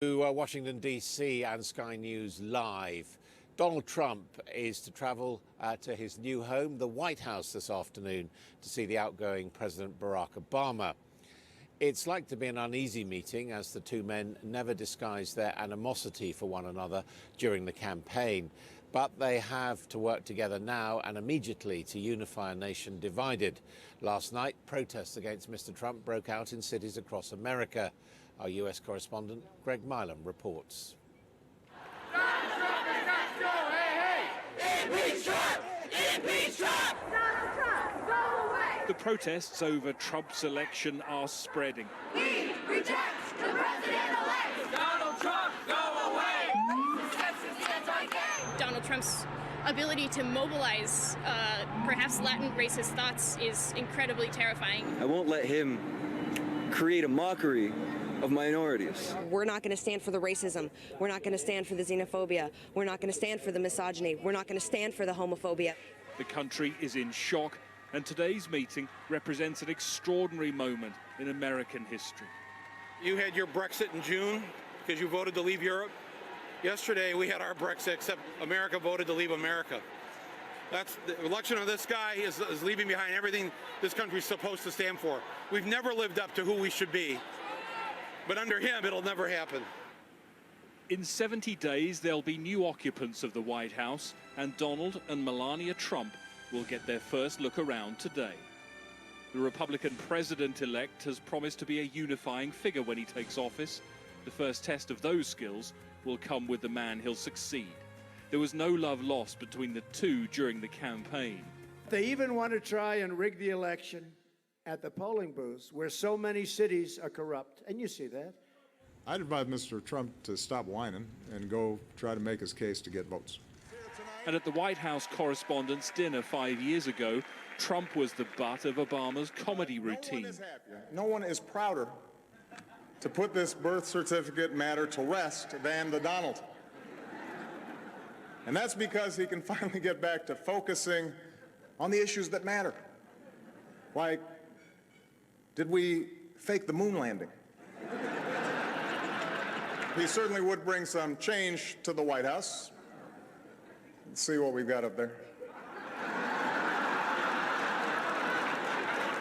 To Washington, D.C. and Sky News Live. Donald Trump is to travel to his new home, the White House, this afternoon to see the outgoing President Barack Obama. It's like to be an uneasy meeting, as the two men never disguised their animosity for one another during the campaign. But they have to work together now and immediately to unify a nation divided. Last night, protests against Mr. Trump broke out in cities across America. Our US correspondent, Greg Milam, reports. Donald Trump is next door. Hey, hey! Impeach Trump! Impeach Trump! Donald Trump, go away! The protests over Trump's election are spreading. He rejects the president-elect! Donald Trump, go away! Donald Trump's ability to mobilize perhaps latent racist thoughts is incredibly terrifying. I won't let him create a mockery of minorities. We're not going to stand for the racism. We're not going to stand for the xenophobia. We're not going to stand for the misogyny. We're not going to stand for the homophobia. The country is in shock, and today's meeting represents an extraordinary moment in American history. You had your Brexit in June because you voted to leave Europe. Yesterday we had our Brexit, except America voted to leave America. That's the election of this guy is leaving behind everything this country's supposed to stand for. We've never lived up to who we should be. But under him, it'll never happen. In 70 days, there'll be new occupants of the White House, and Donald and Melania Trump will get their first look around today. The Republican president-elect has promised to be a unifying figure when he takes office. The first test of those skills will come with the man he'll succeed. There was no love lost between the two during the campaign. They even want to try and rig the election at the polling booths, where so many cities are corrupt, and you see that. I'd advise Mr. Trump to stop whining and go try to make his case to get votes. And at the White House Correspondents' Dinner 5 years ago, Trump was the butt of Obama's comedy routine. No one is prouder to put this birth certificate matter to rest than the Donald. And that's because he can finally get back to focusing on the issues that matter. Like, did we fake the moon landing? He certainly would bring some change to the White House. Let's see what we've got up there.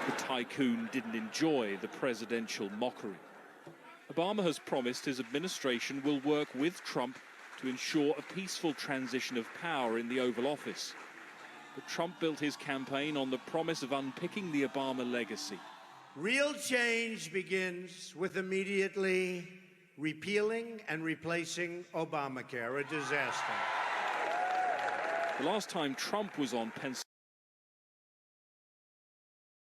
The tycoon didn't enjoy the presidential mockery. Obama has promised his administration will work with Trump to ensure a peaceful transition of power in the Oval Office. But Trump built his campaign on the promise of unpicking the Obama legacy. Real change begins with immediately repealing and replacing Obamacare, a disaster. The last time Trump was on Pennsylvania,